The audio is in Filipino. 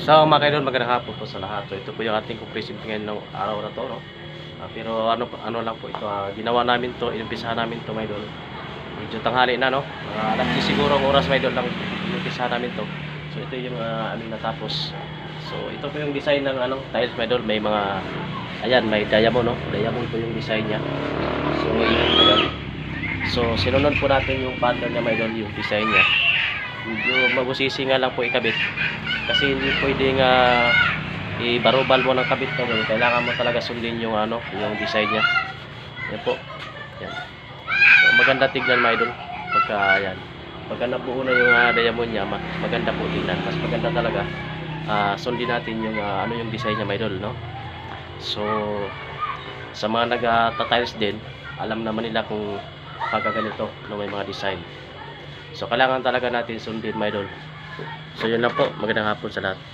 So mga kaidol, magandang hapon po sa lahat. So ito po yung ating compression ngayon ng araw na to, no? Pero ano lang po ito, ginawa namin to, inumpisahan namin to, mga idol. Medyo tanghali na, no? Alas 10 siguro ang oras, mga idol, lang inumpisahan namin to. So ito yung aming natapos. So ito po yung design ng tiles, mga idol. May mga, ayan, may diamond, no? Diamond po yung design niya. So ayan. So sinunod po natin yung pattern niya, mga idol, yung design niya. Medyo magusisi nga lang po ikabit. Kasi hindi pwedeng i-barubal mo ng kabit mo. Kailangan mo talaga sundin yung yung design niya. Yan po. Yan. So, maganda tignan, mga idol. Pagka nabuo na yung diamond niya, maganda po tignan. Mas maganda talaga sundin natin yung yung design niya, mga idol, no? So sa mga nagta-tiles din, alam naman nila kung pagkaganito no, may mga design. So kailangan talaga natin sundin, mga idol. So yun lang po, magandang hapon sa lahat.